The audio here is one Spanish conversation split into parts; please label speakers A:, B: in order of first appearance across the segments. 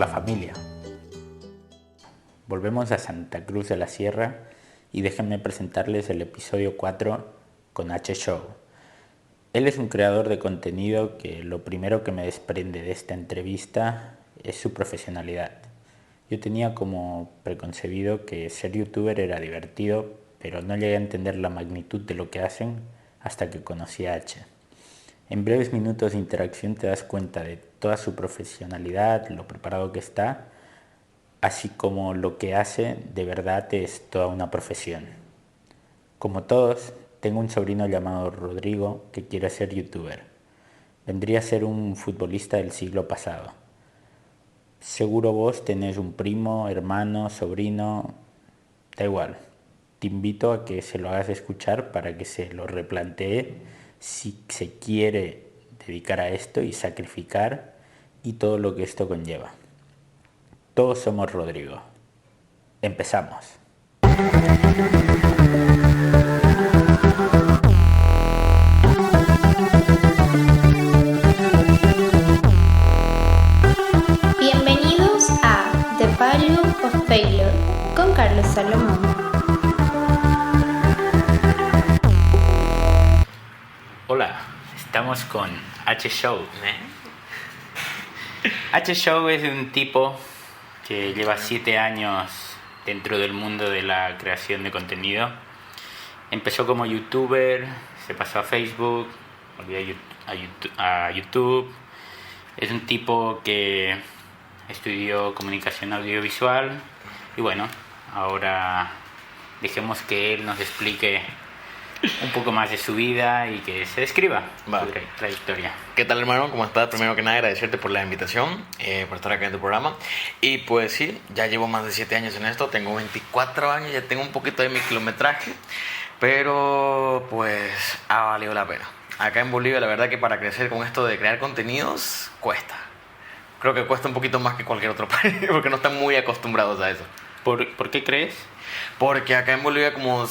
A: Hola familia, volvemos a Santa Cruz de la Sierra y déjenme presentarles el episodio 4 con H. Show. Él es un creador de contenido que lo primero que me desprende de esta entrevista es su profesionalidad. Yo tenía como preconcebido que ser youtuber era divertido, pero no llegué a entender la magnitud de lo que hacen hasta que conocí a H. En breves minutos de interacción te das cuenta de toda su profesionalidad, lo preparado que está, así como lo que hace de verdad es toda una profesión. Como todos, tengo un sobrino llamado Rodrigo que quiere ser youtuber. Vendría a ser un futbolista del siglo pasado. Seguro vos tenés un primo, hermano, sobrino, da igual. Te invito a que se lo hagas escuchar para que se lo replantee si se quiere dedicar a esto y sacrificar y todo lo que esto conlleva. Todos somos Rodrigo. Empezamos.
B: Bienvenidos a The Value of Failure con Carlos Salomón.
A: Hola, estamos con H. Show. H. Show es un tipo que lleva 7 años dentro del mundo de la creación de contenido. Empezó como youtuber, se pasó a Facebook, volvió a YouTube. Es un tipo que estudió comunicación audiovisual y bueno, ahora dejemos que él nos explique un poco más de su vida y que se describa su trayectoria.
C: ¿Qué tal, hermano? ¿Cómo estás? Primero que nada, agradecerte por la invitación, por estar acá en tu programa. Y pues sí, ya llevo más de 7 años en esto, tengo 24 años, ya tengo un poquito de mi kilometraje, pero pues ha valido la pena. Acá en Bolivia, la verdad que para crecer con esto de crear contenidos, cuesta. Creo que cuesta un poquito más que cualquier otro país, porque no están muy acostumbrados a eso.
A: ¿Por qué crees?
C: Porque acá en Bolivia, como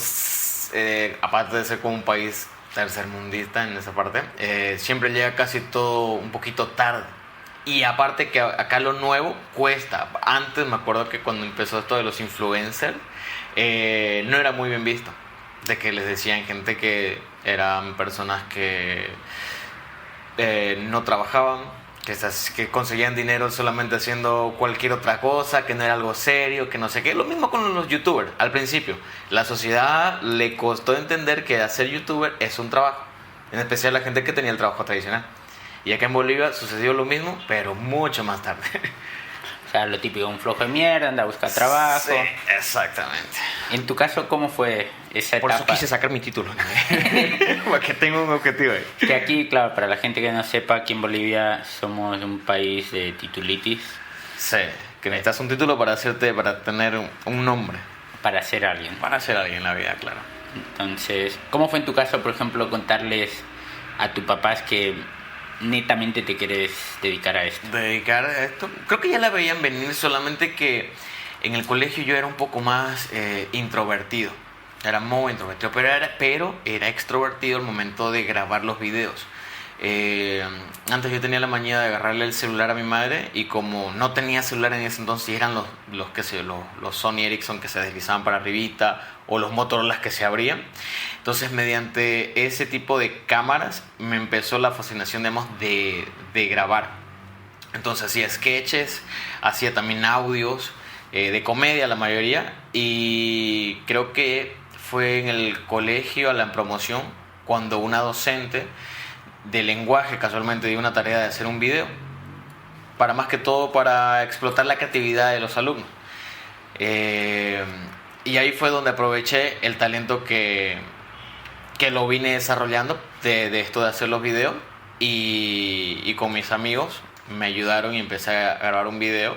C: aparte de ser como un país tercermundista en esa parte, siempre llega casi todo un poquito tarde. Y aparte que acá lo nuevo cuesta. Antes me acuerdo que cuando empezó esto de los influencers, no era muy bien visto. De que les decían gente que eran personas que no trabajaban, que conseguían dinero solamente haciendo cualquier otra cosa, que no era algo serio, que no sé qué. Lo mismo con los youtubers al principio. La sociedad le costó entender que hacer youtuber es un trabajo, en especial la gente que tenía el trabajo tradicional. Y acá en Bolivia sucedió lo mismo, pero mucho más tarde.
A: O sea, lo típico, un flojo de mierda, anda a buscar trabajo.
C: Sí, exactamente.
A: En tu caso, ¿cómo fue esa etapa?
C: Por eso quise sacar mi título, porque tengo un objetivo ahí.
A: Que aquí, claro, para la gente que no sepa, aquí en Bolivia somos un país de titulitis.
C: Sí, que necesitas un título para tener un nombre.
A: Para ser alguien.
C: Para ser alguien en la vida, claro.
A: Entonces, ¿cómo fue en tu caso, por ejemplo, contarles a tus papás que netamente te quieres dedicar a esto?
C: Dedicar a esto, creo que ya la veían venir, solamente que en el colegio yo era un poco más introvertido. Era muy introvertido, pero era extrovertido al momento de grabar los videos. Antes yo tenía la manía de agarrarle el celular a mi madre, y como no tenía celular en ese entonces, eran los Sony Ericsson que se deslizaban para arribita, o los Motorola que se abrían. Entonces, mediante ese tipo de cámaras me empezó la fascinación, digamos, de grabar. Entonces hacía sketches, hacía también audios de comedia, la mayoría, y creo que fue en el colegio, a la promoción, cuando una docente de lenguaje casualmente dio una tarea de hacer un video, para más que todo para explotar la creatividad de los alumnos. Y ahí fue donde aproveché el talento que lo vine desarrollando de esto de hacer los videos, y con mis amigos me ayudaron y empecé a grabar un video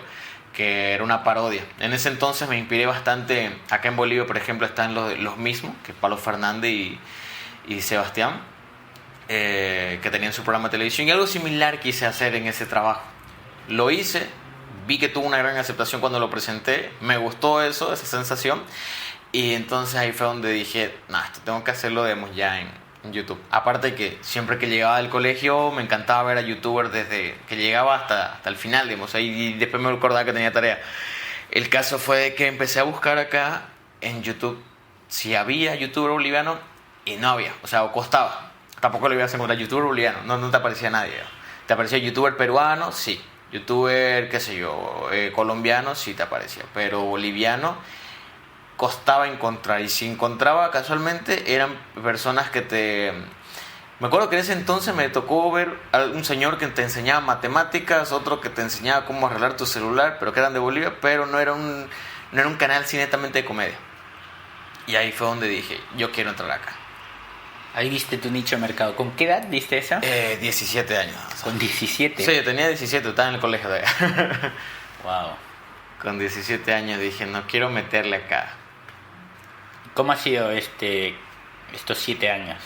C: que era una parodia. En ese entonces me inspiré bastante. Acá en Bolivia, por ejemplo, están los mismos, que Pablo Fernández y Sebastián, que tenían su programa de televisión, y algo similar quise hacer en ese trabajo. Lo hice, vi que tuvo una gran aceptación cuando lo presenté, me gustó esa sensación, y entonces ahí fue donde dije, esto tengo que hacerlo, digamos, ya en YouTube. Aparte que siempre que llegaba del colegio me encantaba ver a youtubers desde que llegaba hasta el final, digamos, y después me acordaba que tenía tarea. El caso fue de que empecé a buscar acá en YouTube si había youtuber boliviano y no había, o sea, o costaba. Tampoco le ibas a encontrar youtuber boliviano, no te aparecía nadie. Te aparecía youtuber peruano, sí. Youtuber, qué sé yo, colombiano, sí te aparecía. Pero boliviano costaba encontrar. Y si encontraba casualmente, eran personas que te... Me acuerdo que en ese entonces me tocó ver a un señor que te enseñaba matemáticas, otro que te enseñaba cómo arreglar tu celular, pero que eran de Bolivia, pero no era un canal así netamente de comedia. Y ahí fue donde dije, yo quiero entrar acá.
A: Ahí viste tu nicho de mercado. ¿Con qué edad viste eso?
C: 17 años.
A: ¿Con 17?
C: Sí, tenía 17, estaba en el colegio todavía.
A: Wow.
C: Con 17 años dije, no quiero meterle acá.
A: ¿Cómo ha sido estos 7 años?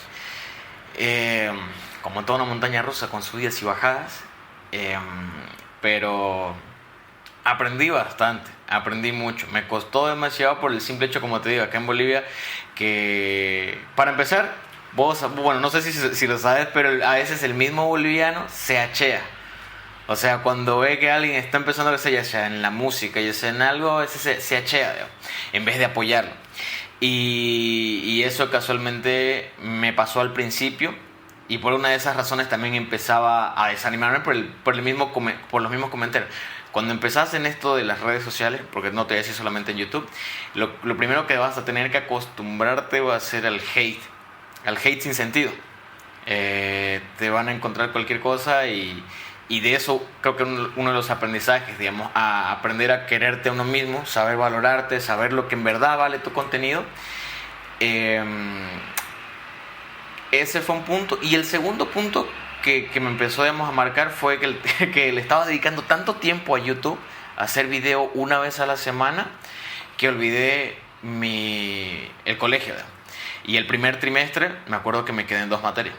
C: Como toda una montaña rusa con subidas y bajadas. Pero aprendí bastante, aprendí mucho. Me costó demasiado por el simple hecho, como te digo, acá en Bolivia, que para empezar, vos, bueno, no sé si lo sabes, pero a veces el mismo boliviano se achea. O sea, cuando ve que alguien está empezando a crecer, ya sea en la música, ya sea en algo, a veces se achea, digamos, en vez de apoyarlo. Y eso casualmente me pasó al principio. Y por una de esas razones también empezaba a desanimarme por los mismos comentarios. Cuando empezás en esto de las redes sociales, porque no te voy a decir solamente en YouTube, lo primero que vas a tener que acostumbrarte va a ser al hate sin sentido. Te van a encontrar cualquier cosa y de eso creo que uno de los aprendizajes, digamos, a aprender a quererte a uno mismo, saber valorarte, saber lo que en verdad vale tu contenido. Ese fue un punto. Y el segundo punto que me empezó, digamos, a marcar fue que le estaba dedicando tanto tiempo a YouTube, a hacer video una vez a la semana, que olvidé el colegio. Y el primer trimestre me acuerdo que me quedé en 2 materias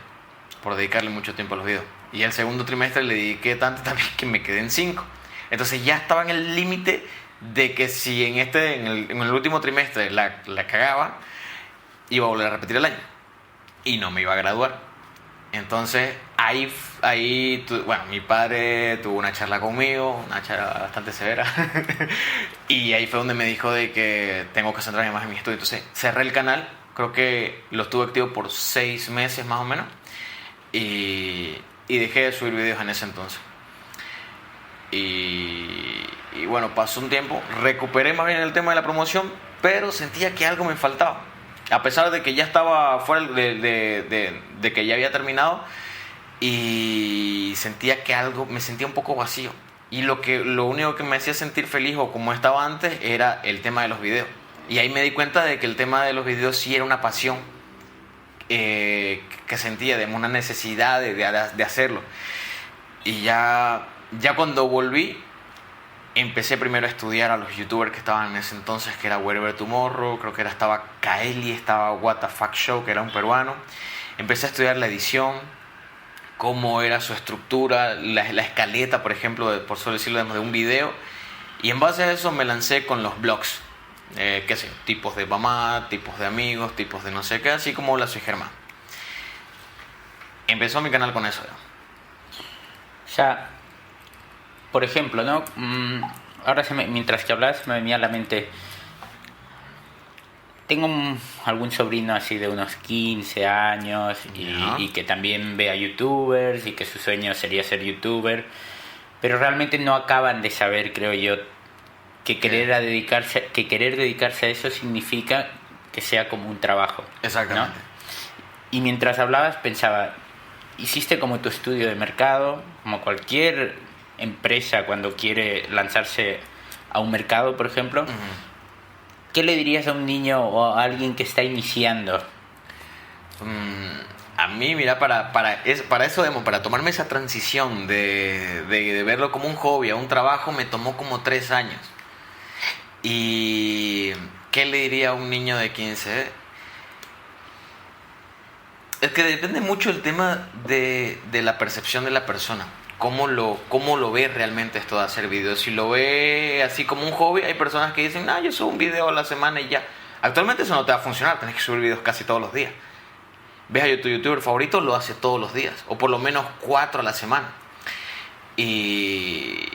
C: por dedicarle mucho tiempo a los videos. Y el segundo trimestre le dediqué tanto también que me quedé en 5. Entonces ya estaba en el límite de que si en el último trimestre la cagaba, iba a volver a repetir el año y no me iba a graduar. Entonces bueno, mi padre tuvo una charla conmigo, una charla bastante severa y ahí fue donde me dijo de que tengo que centrarme más en mi estudio. Entonces cerré el canal, creo que lo estuve activo por 6 meses más o menos y dejé de subir videos en ese entonces. Y bueno, pasó un tiempo, recuperé más bien el tema de la promoción, pero sentía que algo me faltaba. A pesar de que ya estaba fuera de que ya había terminado, y sentía que me sentía un poco vacío. Y lo único que me hacía sentir feliz o como estaba antes era el tema de los videos. Y ahí me di cuenta de que el tema de los videos sí era una pasión que sentía, de una necesidad de hacerlo. Y ya cuando volví, empecé primero a estudiar a los youtubers que estaban en ese entonces, que era Wherever Tomorrow, creo que estaba Kaeli, estaba What the Fuck Show, que era un peruano. Empecé a estudiar la edición, cómo era su estructura, la escaleta, por ejemplo, por solo decirlo, de un video. Y en base a eso me lancé con los blogs, qué sé, tipos de mamá, tipos de amigos, tipos de no sé qué, así como Hola, soy Germán. Empezó mi canal con eso.
A: Ya, por ejemplo, ¿no? Ahora mientras que hablabas me venía a la mente. Tengo algún sobrino así de unos 15 años y que también ve a youtubers y que su sueño sería ser youtuber, pero realmente no acaban de saber, creo yo, que querer dedicarse a eso significa que sea como un trabajo.
C: Exactamente.
A: ¿No? Y mientras hablabas pensaba, hiciste como tu estudio de mercado, como cualquier empresa cuando quiere lanzarse a un mercado, por ejemplo. Uh-huh. ¿Qué le dirías a un niño o a alguien que está iniciando?
C: A mí, mira, para eso, para tomarme esa transición de verlo como un hobby a un trabajo, me tomó como 3 años. ¿Y qué le diría a un niño de 15? Es que depende mucho el tema de la percepción de la persona. Cómo lo ve realmente esto de hacer videos. Si lo ve así como un hobby, hay personas que dicen, yo subo un video a la semana y ya. Actualmente eso no te va a funcionar, tenés que subir videos casi todos los días. ves a tu youtuber favorito, lo hace todos los días, o por lo menos 4 a la semana. Y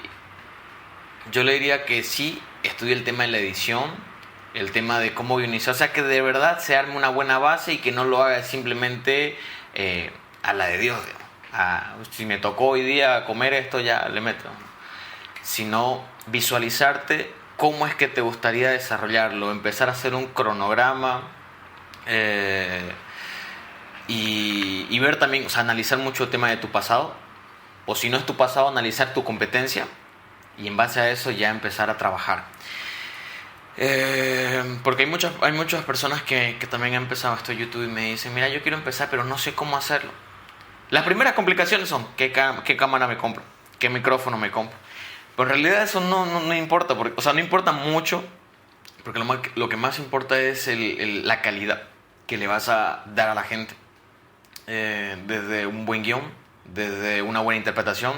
C: yo le diría que sí, estudie el tema de la edición, el tema de cómo guionizar, o sea, que de verdad se arme una buena base y que no lo haga simplemente a la de Dios, digamos. Si me tocó hoy día comer esto, ya le meto. Sino visualizarte cómo es que te gustaría desarrollarlo, empezar a hacer un cronograma y ver también, o sea, analizar mucho el tema de tu pasado, o si no es tu pasado, analizar tu competencia y en base a eso ya empezar a trabajar. Porque hay muchas personas que también han empezado esto de YouTube y me dicen, mira, yo quiero empezar pero no sé cómo hacerlo. Las primeras complicaciones son qué cámara me compro, qué micrófono me compro. Pero en realidad eso no importa, porque, o sea, no importa mucho, porque lo que más importa es la calidad que le vas a dar a la gente. Desde un buen guión, desde una buena interpretación,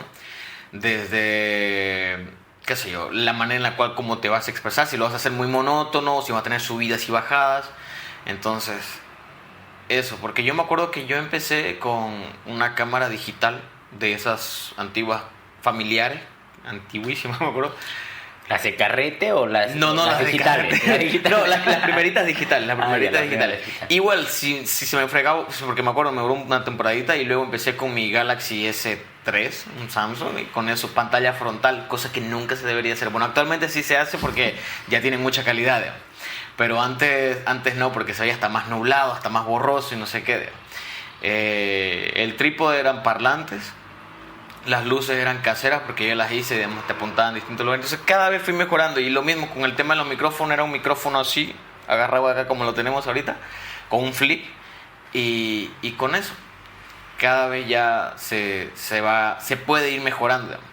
C: desde, qué sé yo, la manera en la cual cómo te vas a expresar, si lo vas a hacer muy monótono, si vas a tener subidas y bajadas. Entonces, eso, porque yo me acuerdo que yo empecé con una cámara digital de esas antiguas familiares, antiguísimas, me acuerdo.
A: ¿Las de carrete o las
C: las
A: digitales?
C: No, las primeritas digitales, digitales.
A: Digital.
C: Igual, si se me fregaba, porque me acuerdo, me duró una temporadita y luego empecé con mi Galaxy S3, un Samsung, y con eso pantalla frontal, cosa que nunca se debería hacer. Bueno, actualmente sí se hace porque ya tiene mucha calidad, digamos. Pero antes no, porque se veía hasta más nublado, hasta más borroso y no sé qué. El trípode eran parlantes. Las luces eran caseras porque yo las hice, digamos, te apuntaban en distintos lugares. Entonces cada vez fui mejorando. Y lo mismo con el tema de los micrófonos. Era un micrófono así, agarrado acá como lo tenemos ahorita, con un flip. Y con eso, cada vez ya se puede ir mejorando, digamos.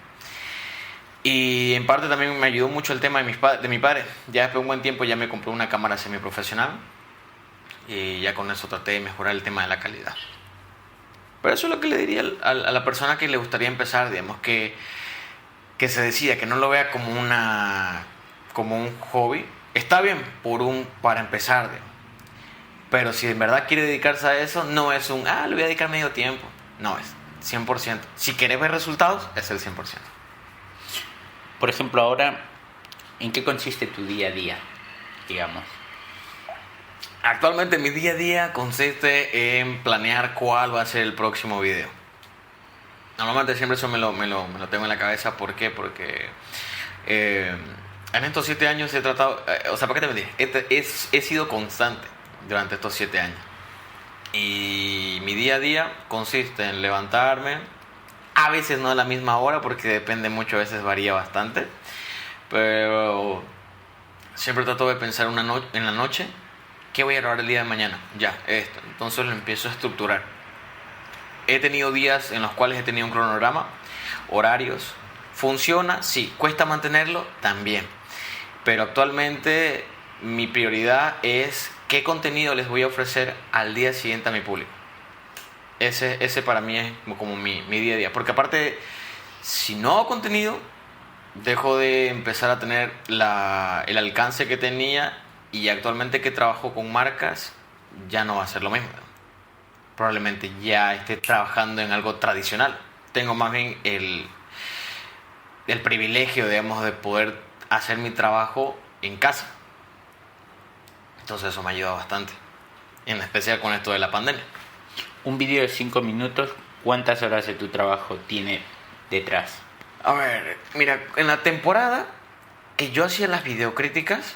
C: Y en parte también me ayudó mucho el tema de mi padre. Ya después de un buen tiempo ya me compré una cámara semiprofesional. Y ya con eso traté de mejorar el tema de la calidad. Pero eso es lo que le diría a la persona que le gustaría empezar, digamos, que se decida, que no lo vea como un hobby. Está bien para empezar, digamos. Pero si en verdad quiere dedicarse a eso, no es le voy a dedicar medio tiempo. No, es 100%. Si quieres ver resultados, es el 100%.
A: Por ejemplo, ahora, ¿en qué consiste tu día a día, digamos?
C: Actualmente mi día a día consiste en planear cuál va a ser el próximo video. Normalmente siempre eso me lo tengo en la cabeza. ¿Por qué? Porque en estos 7 años he tratado... o sea, ¿para qué te mentiré? He sido constante durante estos 7 años. Y mi día a día consiste en levantarme. A veces no a la misma hora porque depende mucho, a veces varía bastante. Pero siempre trato de pensar en la noche. ¿Qué voy a grabar el día de mañana? Ya, esto. Entonces lo empiezo a estructurar. He tenido días en los cuales he tenido un cronograma, horarios. ¿Funciona? Sí. ¿Cuesta mantenerlo? También. Pero actualmente mi prioridad es qué contenido les voy a ofrecer al día siguiente a mi público. Ese para mí es como mi día a día. Porque aparte, si no hago contenido, dejo de empezar a tener el alcance que tenía. Y actualmente que trabajo con marcas, ya no va a ser lo mismo. Probablemente ya esté trabajando en algo tradicional. Tengo más bien el privilegio, digamos, de poder hacer mi trabajo en casa. Entonces eso me ayuda bastante. En especial con esto de la pandemia.
A: Un vídeo de 5 minutos, ¿cuántas horas de tu trabajo tiene detrás?
C: A ver, mira, en la temporada que yo hacía las videocríticas,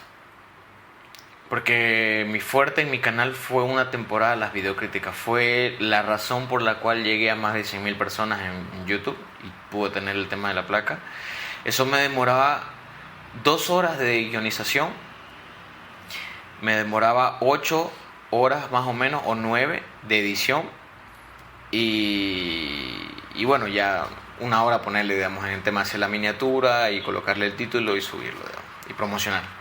C: porque mi fuerte en mi canal fue una temporada las videocríticas. Fue la razón por la cual llegué a más de 100,000 personas en YouTube y pude tener el tema de la placa. Eso me demoraba 2 horas de guionización. Me demoraba 8 horas más o menos, o 9 de edición. Y bueno, ya 1 hora ponerle, digamos, en el tema de hacer la miniatura y colocarle el título y subirlo, digamos, y promocionar.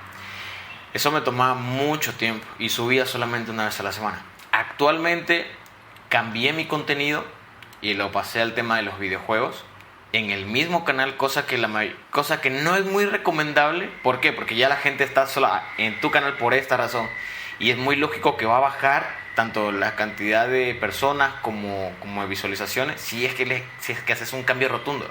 C: Eso me tomaba mucho tiempo y subía solamente 1 vez a la semana. Actualmente cambié mi contenido y lo pasé al tema de los videojuegos en el mismo canal, cosa que no es muy recomendable. ¿Por qué? Porque ya la gente está sola en tu canal por esta razón y es muy lógico que va a bajar tanto la cantidad de personas como de visualizaciones, si es que haces un cambio rotundo.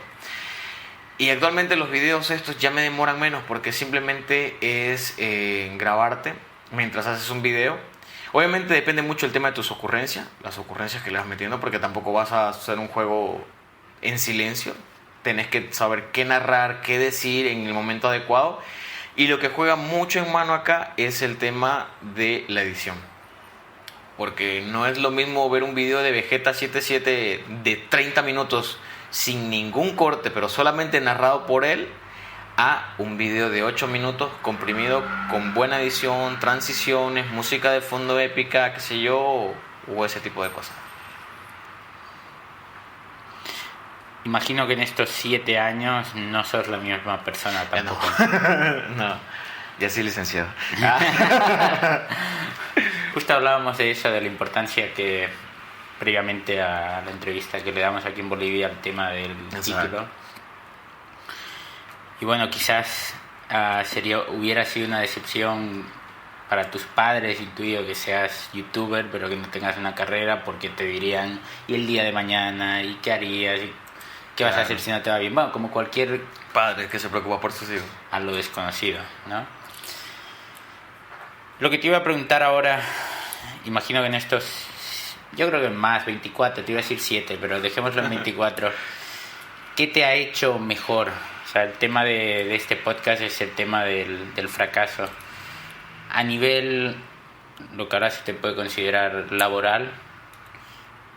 C: Y actualmente los videos estos ya me demoran menos porque simplemente es grabarte mientras haces un video. Obviamente depende mucho el tema de tus ocurrencias, las ocurrencias que le vas metiendo, porque tampoco vas a hacer un juego en silencio. Tenés que saber qué narrar, qué decir en el momento adecuado. Y lo que juega mucho en mano acá es el tema de la edición. Porque no es lo mismo ver un video de Vegeta 77 de 30 minutos sin ningún corte, pero solamente narrado por él, a un video de 8 minutos comprimido con buena edición, transiciones, música de fondo épica, qué sé yo, o ese tipo de cosas.
A: Imagino que en estos 7 años no sos la misma persona tampoco.
C: No, ya soy licenciado.
A: Justo hablábamos de eso, de la importancia que previamente a la entrevista que le damos aquí en Bolivia al tema del título. Y bueno, quizás hubiera sido una decepción para tus padres y tuyo que seas youtuber, pero que no tengas una carrera, porque te dirían, ¿y el día de mañana? ¿Y qué harías? ¿Y qué vas a hacer si no te va bien? Bueno, como cualquier
C: padre que se preocupa por sus hijos.
A: A lo desconocido, ¿no? Lo que te iba a preguntar ahora, imagino que en estos, yo creo que más, 24, te iba a decir 7, pero dejémoslo en 24. ¿Qué te ha hecho mejor? O sea, el tema de este podcast es el tema del fracaso. A nivel, lo que ahora se te puede considerar laboral,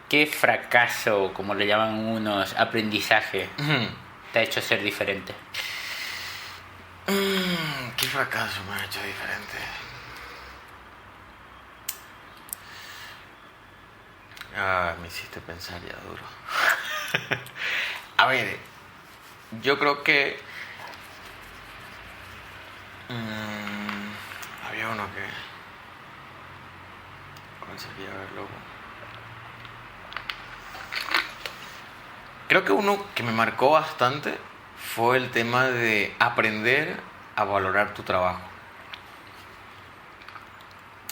A: ¿qué fracaso, como le llaman unos, aprendizaje, te ha hecho ser diferente?
C: ¿Qué fracaso me ha hecho diferente? Me hiciste pensar ya duro. A ver, yo creo que había uno que pensaría verlo. Creo que uno que me marcó bastante fue el tema de aprender a valorar tu trabajo.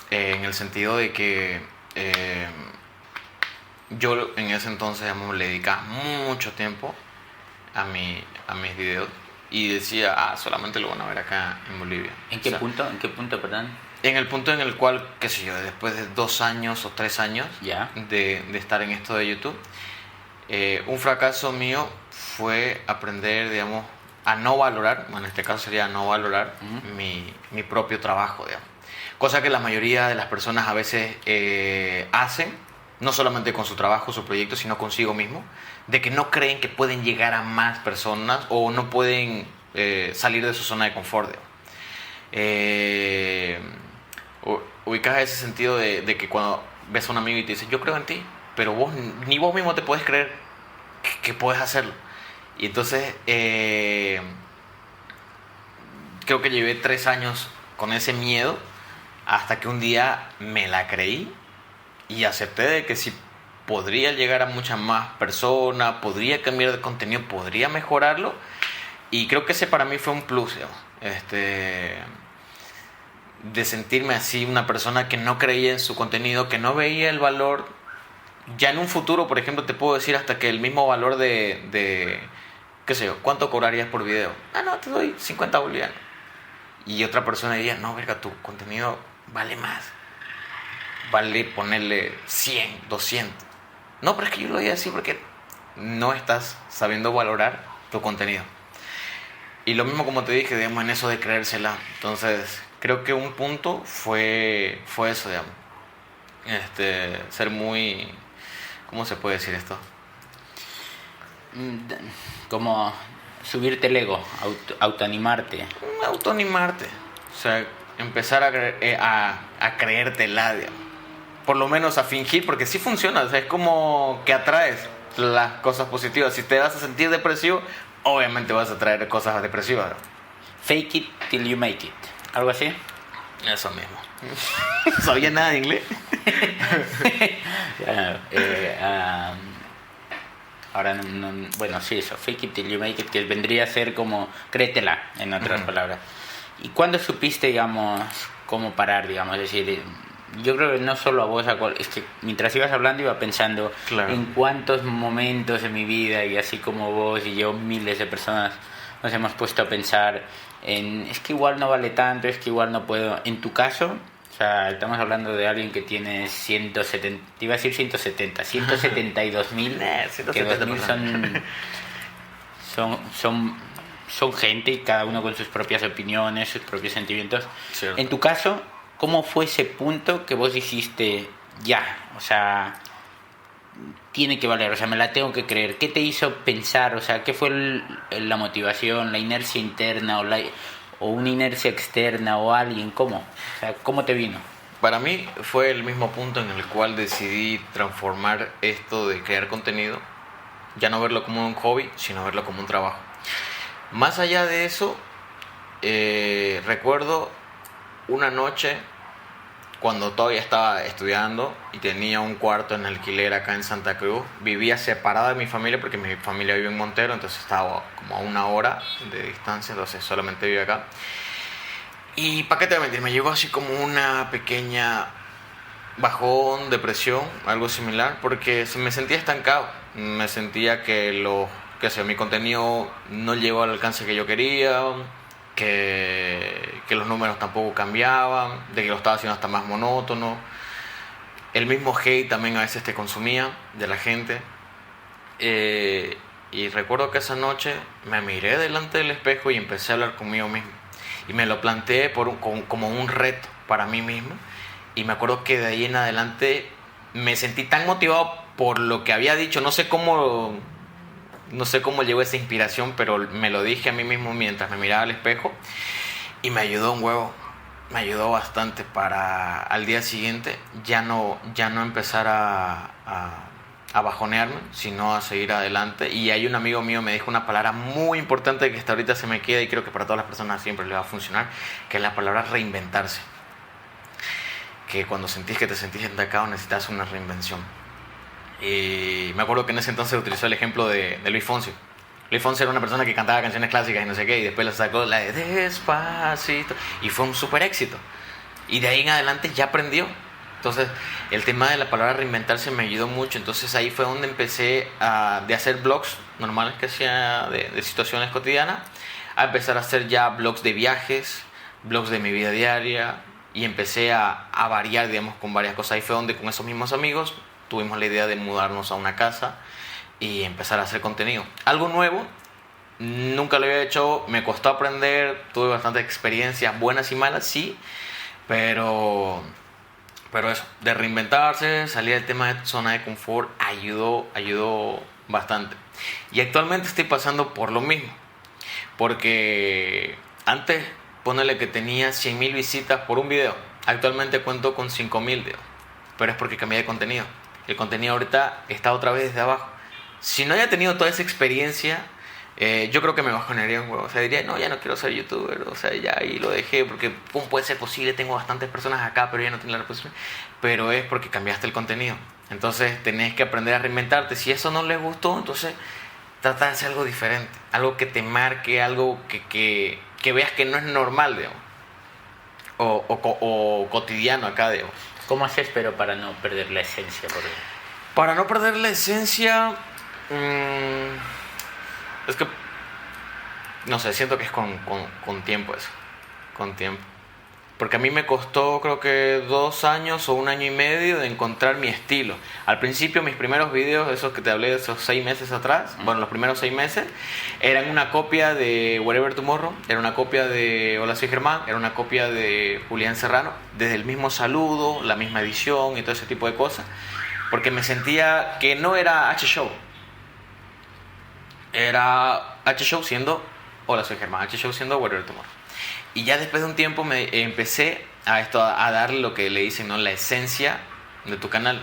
C: En el sentido de que yo en ese entonces le dedicaba mucho tiempo a mis videos y decía, solamente lo van a ver acá en Bolivia.
A: ¿En qué punto? ¿En qué punto, perdón?
C: En el punto en el cual, qué sé yo, después de 2 años o 3 años
A: ¿Ya?
C: de estar en esto de YouTube, un fracaso mío fue aprender, digamos, a no valorar, bueno, en este caso sería no valorar mi propio trabajo, digamos. Cosa que la mayoría de las personas a veces hacen, no solamente con su trabajo, su proyecto, sino consigo mismo, de que no creen que pueden llegar a más personas o no pueden salir de su zona de confort. Ubicas ese sentido de que cuando ves a un amigo y te dice, yo creo en ti, pero ni vos mismo te puedes creer que puedes hacerlo. Y entonces creo que llevé 3 años con ese miedo hasta que un día me la creí y acepté de que si podría llegar a muchas más personas, podría cambiar de contenido, podría mejorarlo, y creo que ese para mí fue un plus, digamos, de sentirme así, una persona que no creía en su contenido, que no veía el valor. Ya en un futuro, por ejemplo, te puedo decir hasta que el mismo valor de qué sé yo, ¿cuánto cobrarías por video? No, te doy 50 bolivianos. Y otra persona diría, no, verga, tu contenido vale más. Vale ponerle 100, 200. No, pero es que yo lo voy a decir porque no estás sabiendo valorar tu contenido. Y lo mismo, como te dije, digamos, en eso de creérsela. Entonces, creo que un punto fue eso, digamos. Ser muy... ¿Cómo se puede decir esto?
A: Como subirte el ego, autoanimarte.
C: Autoanimarte. O sea, empezar a creértela, digamos. Por lo menos a fingir, porque sí funciona. O sea, es como que atraes las cosas positivas. Si te vas a sentir depresivo, obviamente vas a atraer cosas depresivas.
A: Fake it till you make it. ¿Algo así?
C: Eso mismo. ¿No sabía nada de inglés?
A: Ahora bueno, sí, eso, fake it till you make it, que vendría a ser como créetela, en otras palabras. ¿Y cuándo supiste, digamos, cómo parar, digamos? Es decir, yo creo que no solo a vos, es que mientras ibas hablando iba pensando
C: Claro.
A: en cuántos momentos de mi vida, y así como vos y yo, miles de personas nos hemos puesto a pensar en, es que igual no vale tanto, es que igual no puedo. En tu caso, o sea, estamos hablando de alguien que tiene 170, iba a decir 170, 172.000, que
C: 170
A: 2.000 son gente, y cada uno con sus propias opiniones, sus propios sentimientos.
C: Cierto.
A: En tu caso, ¿cómo fue ese punto que vos dijiste, ya, o sea, tiene que valer, o sea, me la tengo que creer? ¿Qué te hizo pensar? O sea, ¿qué fue la motivación, la inercia interna o una inercia externa o alguien? ¿Cómo? O sea, ¿cómo te vino?
C: Para mí fue el mismo punto en el cual decidí transformar esto de crear contenido, ya no verlo como un hobby, sino verlo como un trabajo. Más allá de eso, recuerdo una noche cuando todavía estaba estudiando y tenía un cuarto en alquiler acá en Santa Cruz. Vivía separado de mi familia porque mi familia vive en Montero, entonces estaba como a 1 hora de distancia, entonces solamente vivía acá. Y para qué te voy a mentir, me llegó así como una pequeña bajón, depresión, algo similar, porque me sentía estancado. Me sentía que mi contenido no llegó al alcance que yo quería, que los números tampoco cambiaban, de que lo estaba haciendo hasta más monótono. El mismo hate también a veces te consumía de la gente. Y recuerdo que esa noche me miré delante del espejo y empecé a hablar conmigo mismo. Y me lo planteé como un reto para mí mismo. Y me acuerdo que de ahí en adelante me sentí tan motivado por lo que había dicho. No sé cómo llegó esa inspiración, pero me lo dije a mí mismo mientras me miraba al espejo. Y me ayudó un huevo. Me ayudó bastante para al día siguiente ya no empezar a bajonearme, sino a seguir adelante. Y hay un amigo mío me dijo una palabra muy importante que hasta ahorita se me queda y creo que para todas las personas siempre le va a funcionar, que es la palabra reinventarse. Que cuando sentís que te sentís estancado necesitas una reinvención. Y me acuerdo que en ese entonces utilizó el ejemplo de Luis Fonsi. Luis Fonsi era una persona que cantaba canciones clásicas y no sé qué, y después le sacó la de Despacito y fue un súper éxito. Y de ahí en adelante ya aprendió. Entonces el tema de la palabra reinventarse me ayudó mucho. Entonces ahí fue donde empecé de hacer blogs normales que hacía de situaciones cotidianas, a empezar a hacer ya blogs de viajes, blogs de mi vida diaria, y empecé a variar, digamos, con varias cosas. Ahí fue donde con esos mismos amigos tuvimos la idea de mudarnos a una casa y empezar a hacer contenido. Algo nuevo, nunca lo había hecho, me costó aprender, tuve bastantes experiencias, buenas y malas, sí, pero eso, de reinventarse, salir del tema de zona de confort, ayudó bastante. Y actualmente estoy pasando por lo mismo, porque antes, ponele que tenía 100.000 visitas por un video, actualmente cuento con 5.000, pero es porque cambié de contenido. El contenido ahorita está otra vez desde abajo. Si no haya tenido toda esa experiencia, yo creo que me bajonearía un huevo. O sea, diría, no, ya no quiero ser youtuber. O sea, ya ahí lo dejé porque puede ser posible, tengo bastantes personas acá, pero ya no tengo la responsabilidad. Pero es porque cambiaste el contenido. Entonces tenés que aprender a reinventarte. Si eso no les gustó, entonces trata de hacer algo diferente. Algo que te marque, algo que veas que no es normal, digamos. O cotidiano acá, digamos.
A: ¿Cómo haces, pero para no perder la esencia?
C: Para no perder la esencia, es que, no sé, siento que es con tiempo eso, con tiempo. Porque a mí me costó creo que 2 años o 1 año y medio de encontrar mi estilo. Al principio mis primeros videos, esos que te hablé de esos 6 meses atrás, bueno, los primeros 6 meses, eran una copia de Wherever Tomorrow, era una copia de Hola soy Germán, era una copia de Julián Serrano, desde el mismo saludo, la misma edición y todo ese tipo de cosas. Porque me sentía que no era H-Show. Era H-Show siendo Hola soy Germán, H-Show siendo Wherever Tomorrow. Y ya después de un tiempo me empecé a darle lo que le dicen, ¿no? La esencia de tu canal.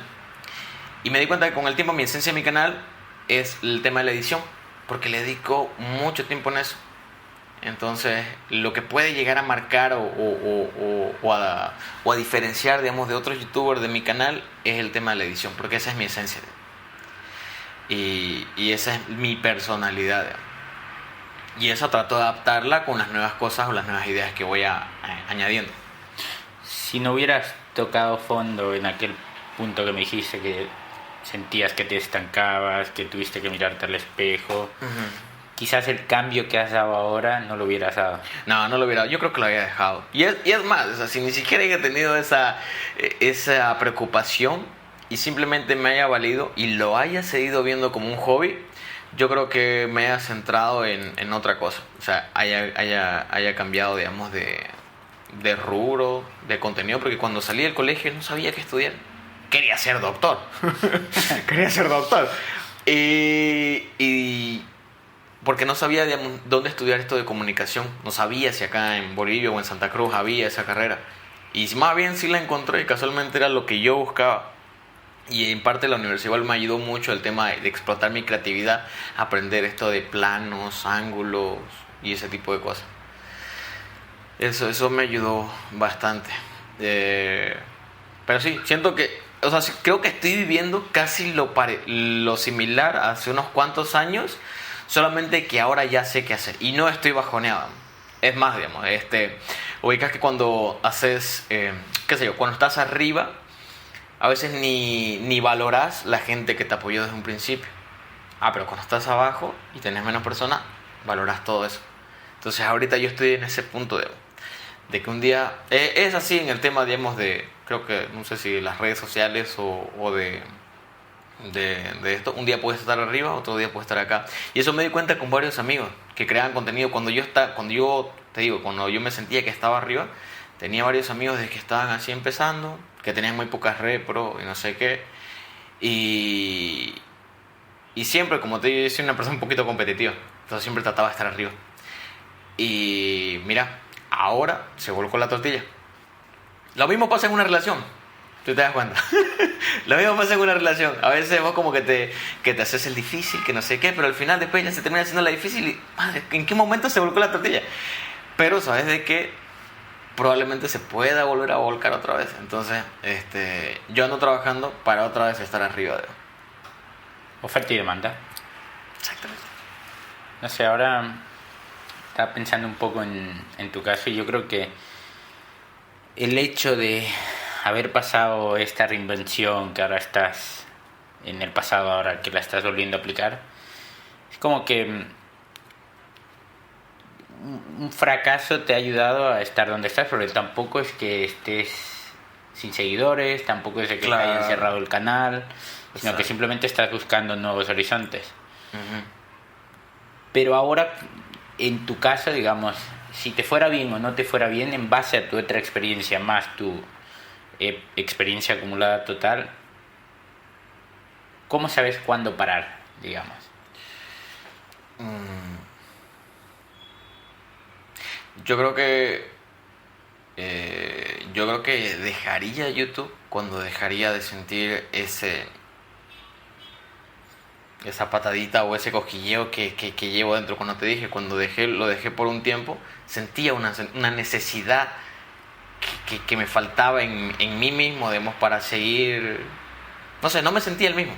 C: Y me di cuenta que con el tiempo mi esencia de mi canal es el tema de la edición, porque le dedico mucho tiempo en eso. Entonces, lo que puede llegar a marcar o a diferenciar, digamos, de otros youtubers de mi canal es el tema de la edición, porque esa es mi esencia. Y esa es mi personalidad, digamos. Y eso trato de adaptarla con las nuevas cosas o las nuevas ideas que voy añadiendo.
A: Si no hubieras tocado fondo en aquel punto que me dijiste que sentías que te estancabas, que tuviste que mirarte al espejo. Quizás el cambio que has dado ahora no lo hubieras dado.
C: No, no lo hubiera dado. Yo creo que lo había dejado. Y es más, o sea, si ni siquiera haya tenido esa preocupación y simplemente me haya valido y lo haya seguido viendo como un hobby, yo creo que me haya centrado en otra cosa. O sea, haya cambiado, digamos, de rubro, de contenido, porque cuando salí del colegio no sabía qué estudiar. Quería ser doctor. Quería ser doctor. Y porque no sabía, digamos, dónde estudiar esto de comunicación. No sabía si acá en Bolivia o en Santa Cruz había esa carrera. Y más bien sí la encontré y casualmente era lo que yo buscaba. Y en parte la universidad igual me ayudó mucho el tema de explotar mi creatividad, aprender esto de planos, ángulos y ese tipo de cosas. Eso me ayudó bastante. Pero sí, siento que, o sea, creo que estoy viviendo casi lo similar hace unos cuantos años, solamente que ahora ya sé qué hacer y no estoy bajoneado. Es más, digamos, ubicas que cuando haces, qué sé yo, cuando estás arriba, a veces ni valoras la gente que te apoyó desde un principio. Pero cuando estás abajo y tenés menos personas, valoras todo eso. Entonces ahorita yo estoy en ese punto de que un día, es así en el tema, digamos, creo que, no sé si las redes sociales o de esto, un día puedes estar arriba, otro día puedes estar acá. Y eso me di cuenta con varios amigos que creaban contenido. Cuando yo me sentía que estaba arriba, tenía varios amigos de que estaban así empezando, que tenían muy pocas repro y no sé qué. Y siempre, como te digo, yo soy una persona un poquito competitiva, entonces siempre trataba de estar arriba. Y mira, ahora se volcó la tortilla. Lo mismo pasa en una relación, tú te das cuenta. Lo mismo pasa en una relación. A veces vos como que te haces el difícil, que no sé qué, pero al final después ya se termina haciendo la difícil y, madre, ¿en qué momento se volcó la tortilla? Pero sabes de que probablemente se pueda volver a volcar otra vez. Entonces, yo ando trabajando para otra vez estar arriba de...
A: Oferta y demanda.
C: Exactamente.
A: No sé, ahora estaba pensando un poco en tu caso y yo creo que el hecho de haber pasado esta reinvención que ahora estás en el pasado, ahora que la estás volviendo a aplicar, es como que un fracaso te ha ayudado a estar donde estás, porque tampoco es que estés sin seguidores, tampoco es de que te hayan cerrado el canal, sino que simplemente estás buscando nuevos horizontes. Pero ahora, en tu caso, digamos, si te fuera bien o no te fuera bien, en base a tu otra experiencia más tu experiencia acumulada total, ¿cómo sabes cuándo parar, digamos?
C: Yo creo que dejaría YouTube cuando dejaría de sentir esa patadita o ese cosquilleo que llevo dentro. Cuando te dije, cuando lo dejé por un tiempo, sentía una necesidad que me faltaba en mí mismo, digamos, para seguir. No sé, no me sentía el mismo.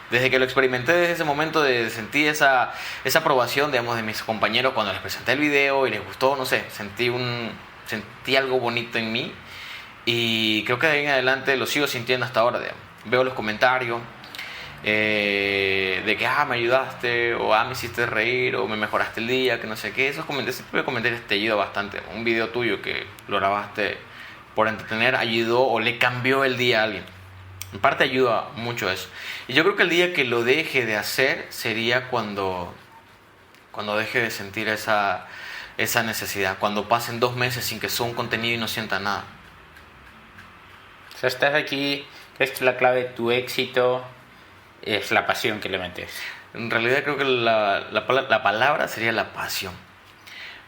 C: Desde que lo experimenté, desde ese momento de sentir esa aprobación, digamos, de mis compañeros cuando les presenté el video y les gustó, no sé, sentí algo bonito en mí y creo que de ahí en adelante lo sigo sintiendo hasta ahora, digamos. Veo los comentarios de que me ayudaste o me hiciste reír o me mejoraste el día, que no sé qué. Esos comentarios te ayudan bastante. Un video tuyo que lo grabaste por entretener ayudó o le cambió el día a alguien. En parte ayuda mucho eso. Y yo creo que el día que lo deje de hacer sería cuando deje de sentir esa necesidad. Cuando pasen 2 meses sin que suba un contenido y no sienta nada.
A: O sea, estás aquí, ¿crees que la clave de tu éxito es la pasión que le metes?
C: En realidad creo que la palabra sería la pasión.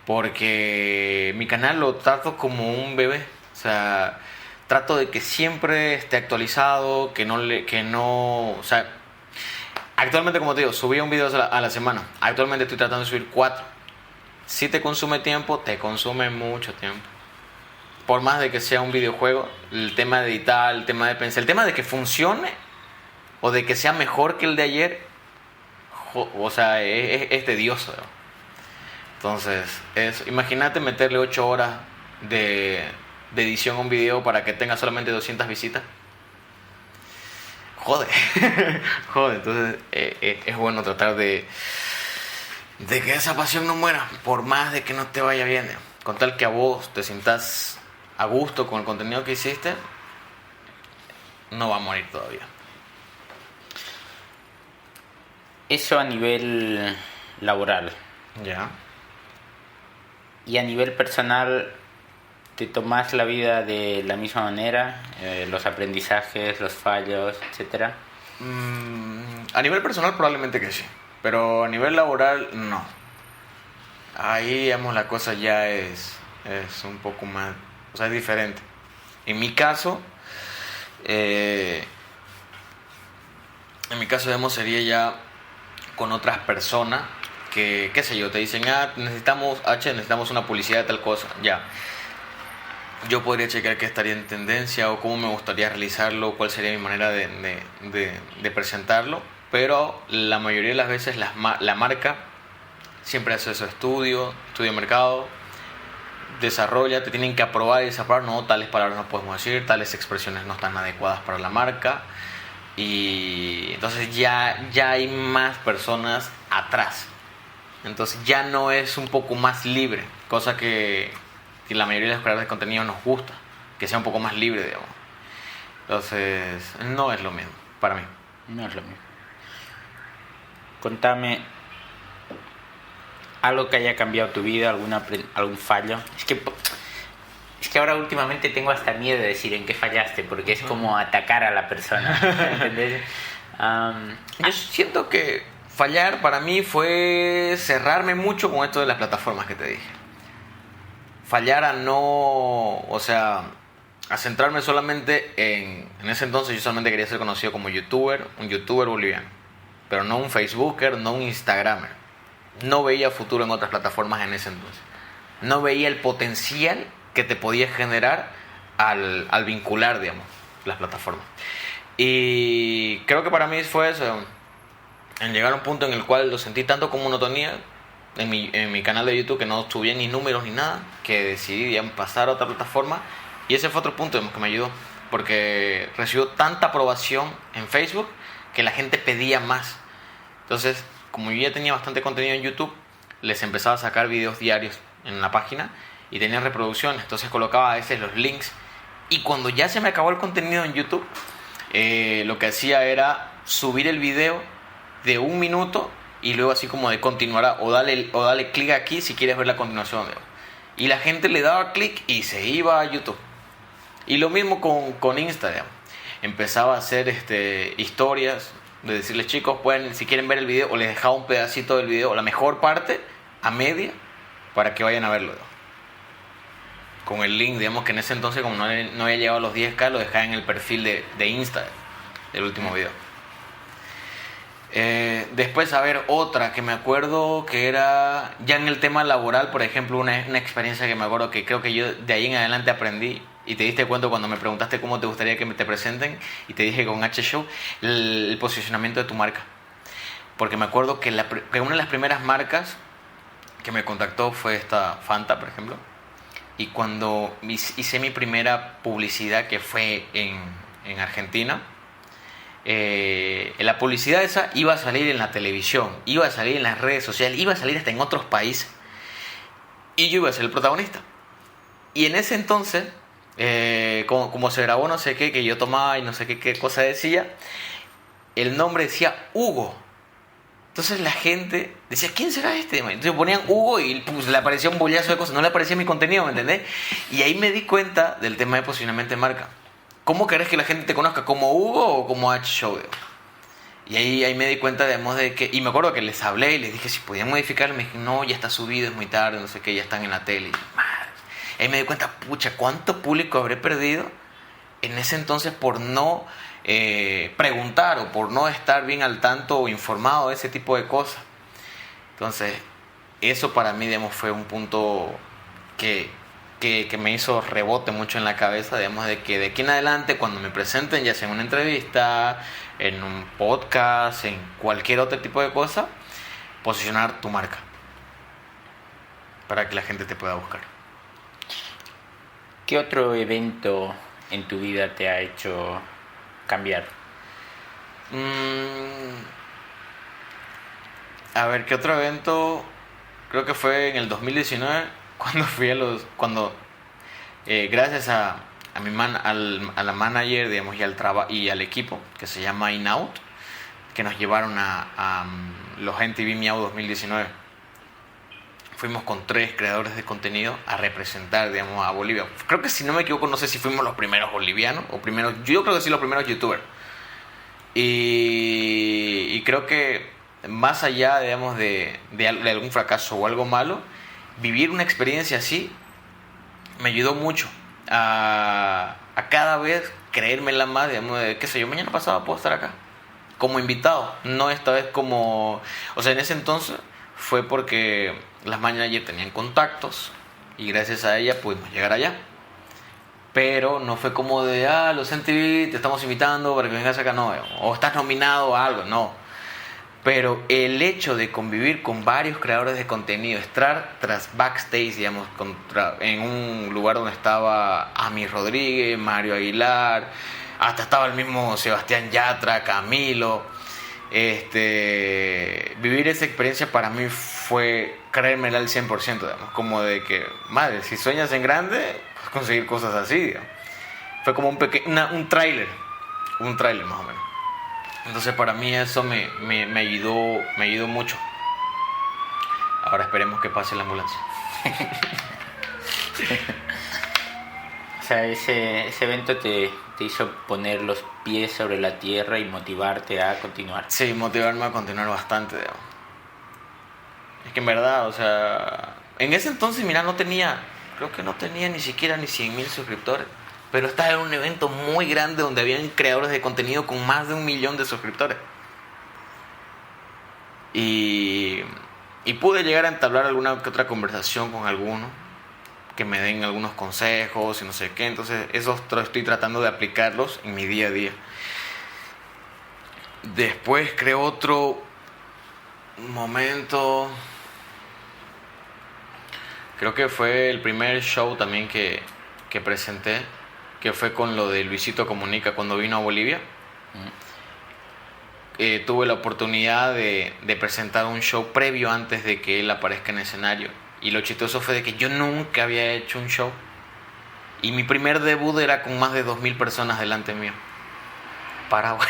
C: Porque mi canal lo trato como un bebé. O sea, trato de que siempre esté actualizado, o sea, actualmente, como te digo, subí un video a la semana. Actualmente estoy tratando de subir 4. Si te consume tiempo, te consume mucho tiempo. Por más de que sea un videojuego, el tema de editar, el tema de pensar, el tema de que funcione o de que sea mejor que el de ayer, o sea, es tedioso, ¿no? Entonces, imagínate meterle 8 horas de de edición a un video para que tenga solamente 200 visitas. Jode. Jode. Entonces es bueno tratar de que esa pasión no muera, por más de que no te vaya bien. Con tal que a vos te sientas a gusto con el contenido que hiciste, no va a morir todavía.
A: Eso a nivel laboral.
C: Ya.
A: Y a nivel personal, ¿te tomás la vida de la misma manera? Los aprendizajes, los fallos, etcétera.
C: A nivel personal probablemente que sí, pero a nivel laboral no. Ahí, digamos, la cosa ya es un poco más, o sea, es diferente. En mi caso, digamos, sería ya con otras personas que, qué sé yo, te dicen, necesitamos una publicidad de tal cosa, ya. Yo podría checar qué estaría en tendencia o cómo me gustaría realizarlo, cuál sería mi manera de presentarlo, pero la mayoría de las veces la marca siempre hace su estudio de mercado, desarrolla, te tienen que aprobar y desaprobar, no, tales palabras no podemos decir, tales expresiones no están adecuadas para la marca, y entonces ya hay más personas atrás, entonces ya no es un poco más libre, cosa que la mayoría de los creadores de contenido nos gusta, que sea un poco más libre, digamos. Entonces no es lo mismo para mí.
A: No es lo mismo. Contame algo que haya cambiado tu vida, algún fallo. Es que ahora últimamente tengo hasta miedo de decir en qué fallaste, porque es como atacar a la persona, ¿entendés?
C: Yo siento que fallar para mí fue cerrarme mucho con esto de las plataformas que te dije. Fallar a no, o sea, a centrarme solamente en ese entonces yo solamente quería ser conocido como youtuber, un youtuber boliviano, pero no un facebooker, no un instagramer. No veía futuro en otras plataformas en ese entonces. No veía el potencial que te podía generar al vincular, digamos, las plataformas. Y creo que para mí fue eso, en llegar a un punto en el cual lo sentí tanto como monotonía en mi canal de YouTube, que no subía ni números ni nada, que decidí, digamos, pasar a otra plataforma. Y ese fue otro punto, digamos, que me ayudó, porque recibió tanta aprobación en Facebook que la gente pedía más. Entonces, como yo ya tenía bastante contenido en YouTube, les empezaba a sacar videos diarios en la página y tenía reproducciones, entonces colocaba a veces los links, y cuando ya se me acabó el contenido en YouTube, lo que hacía era subir el video de 1 minuto y luego así como de continuará, o dale clic aquí si quieres ver la continuación, y la gente le daba clic y se iba a YouTube. Y lo mismo con Instagram, empezaba a hacer historias de decirles, chicos, pueden, si quieren ver el video, o les dejaba un pedacito del video, o la mejor parte a media, para que vayan a verlo, con el link, digamos, que en ese entonces, como no había llegado a los 10K, lo dejaba en el perfil de Instagram del último video. Después, a ver, otra que me acuerdo que era ya en el tema laboral, por ejemplo, una experiencia que me acuerdo que creo que yo de ahí en adelante aprendí, y te diste cuenta cuando me preguntaste cómo te gustaría que te presenten, y te dije con H-Show, el posicionamiento de tu marca. Porque me acuerdo que una de las primeras marcas que me contactó fue esta Fanta, por ejemplo, y cuando hice mi primera publicidad, que fue en Argentina, la publicidad esa iba a salir en la televisión, iba a salir en las redes sociales, iba a salir hasta en otros países, y yo iba a ser el protagonista. Y en ese entonces, como se grabó no sé qué, que yo tomaba y no sé qué cosa decía, el nombre decía Hugo. Entonces la gente decía, ¿quién será este? Entonces ponían Hugo y pues, le aparecía un bollazo de cosas, no le aparecía mi contenido, ¿me entendés? Y ahí me di cuenta del tema de posicionamiento de marca. ¿Cómo querés que la gente te conozca? ¿Como Hugo o como H-Show? Y ahí me di cuenta, digamos, de que... Y me acuerdo que les hablé y les dije si podían modificarlo. Me dijeron, no, ya está subido, es muy tarde, no sé qué, ya están en la tele. Y, madre. Ahí me di cuenta, pucha, ¿cuánto público habré perdido en ese entonces por no preguntar o por no estar bien al tanto o informado de ese tipo de cosas? Entonces, eso para mí, digamos, fue un punto que me hizo rebote mucho en la cabeza, digamos, de que de aquí en adelante, cuando me presenten, ya sea en una entrevista, en un podcast, en cualquier otro tipo de cosa, posicionar tu marca para que la gente te pueda buscar.
A: ¿Qué otro evento en tu vida te ha hecho cambiar?
C: A ver, ¿qué otro evento? Creo que fue en el 2019 cuando fui gracias a la manager, digamos, y al equipo que se llama InOut, que nos llevaron a los MTV Miau 2019. Fuimos con 3 creadores de contenido a representar, digamos, a Bolivia. Creo que, si no me equivoco, no sé si fuimos los primeros bolivianos yo creo que sí, los primeros youtubers. Y creo que más allá, digamos, de algún fracaso o algo malo, vivir una experiencia así me ayudó mucho a cada vez creérmela más, digamos, de qué sé yo, mañana pasado puedo estar acá como invitado, no esta vez como... O sea, en ese entonces fue porque las managers tenían contactos y gracias a ella pudimos llegar allá. Pero no fue como de, los MTV te estamos invitando para que vengas acá, no. O estás nominado a algo, no. Pero el hecho de convivir con varios creadores de contenido, estar tras backstage, digamos, en un lugar donde estaba Ami Rodríguez, Mario Aguilar, hasta estaba el mismo Sebastián Yatra, Camilo. Vivir esa experiencia para mí fue creérmela al 100%, digamos, como de que, madre, si sueñas en grande, puedes conseguir cosas así, digamos. Fue como un tráiler más o menos. Entonces para mí eso me ayudó mucho. Ahora esperemos que pase la ambulancia.
A: O sea, ese evento te hizo poner los pies sobre la tierra y motivarte a continuar.
C: Sí, motivarme a continuar bastante, digamos. Es que en verdad, o sea, en ese entonces, mira, creo que no tenía ni siquiera ni 100,000 suscriptores. Pero estaba en un evento muy grande donde habían creadores de contenido con más de 1 millón de suscriptores. Y pude llegar a entablar alguna que otra conversación con alguno, que me den algunos consejos y no sé qué. Entonces esos estoy tratando de aplicarlos en mi día a día. Después creo otro momento, creo que fue el primer show también que presenté, que fue con lo de Luisito Comunica cuando vino a Bolivia. Tuve la oportunidad de presentar un show previo antes de que él aparezca en escenario. Y lo chistoso fue de que yo nunca había hecho un show. Y mi primer debut era con más de 2,000 personas delante mío. Paraguay.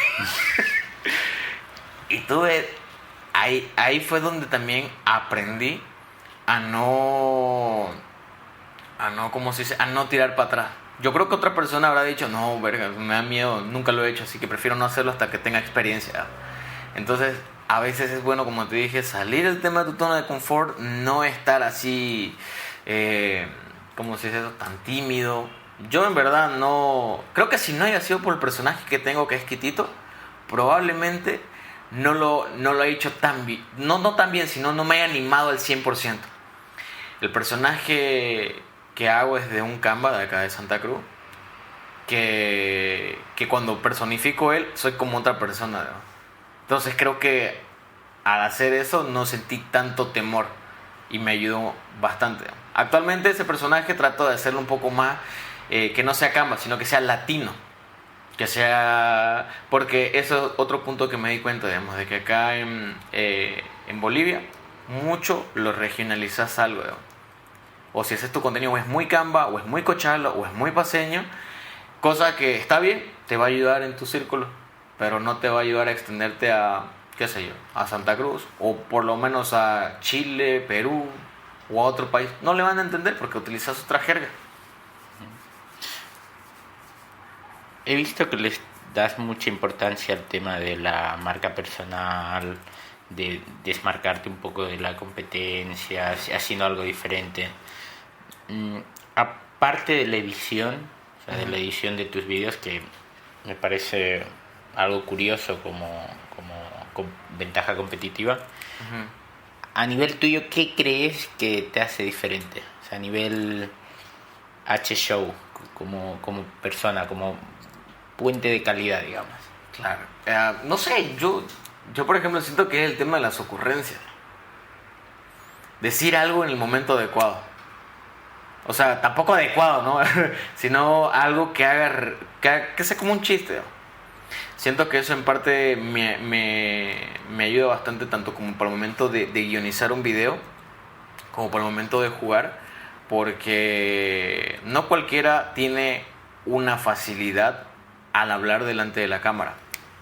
C: Y ahí fue donde también aprendí a no tirar para atrás. Yo creo que otra persona habrá dicho, no, verga, me da miedo, nunca lo he hecho, así que prefiero no hacerlo hasta que tenga experiencia. Entonces, a veces es bueno, como te dije, salir del tema de tu zona de confort, no estar así, ¿cómo se dice eso? Tan tímido. Yo en verdad no... Creo que si no haya sido por el personaje que tengo, que es Quitito, probablemente no lo he hecho tan bien. No tan bien, sino no me haya animado al 100%. El personaje que hago es de un Canva de acá de Santa Cruz, que cuando personifico él soy como otra persona, ¿no? Entonces creo que al hacer eso no sentí tanto temor y me ayudó bastante. Actualmente ese personaje trato de hacerlo un poco más, que no sea Canva, sino que sea latino, que sea... Porque eso es otro punto que me di cuenta, digamos, de que acá en Bolivia mucho lo regionalizas algo, digamos. O si haces tu contenido o es muy Canva, o es muy cochalo, o es muy paseño, cosa que está bien, te va a ayudar en tu círculo, pero no te va a ayudar a extenderte a, qué sé yo, a Santa Cruz, o por lo menos a Chile, Perú, o a otro país. No le van a entender porque utilizas otra jerga.
A: He visto que les das mucha importancia al tema de la marca personal, de desmarcarte un poco de la competencia, haciendo algo diferente. Aparte de la edición, o sea, de la edición de tus vídeos, que me parece algo curioso como ventaja competitiva, a nivel tuyo, ¿qué crees que te hace diferente? O sea, a nivel H-Show, como persona, como puente de calidad, digamos.
C: Claro. No sé, yo por ejemplo siento que es el tema de las ocurrencias. Decir algo en el momento adecuado. O sea, tampoco adecuado, ¿no? Sino algo que sea como un chiste. Siento que eso en parte me ayuda bastante, tanto como para el momento de guionizar un video, como para el momento de jugar, porque no cualquiera tiene una facilidad al hablar delante de la cámara.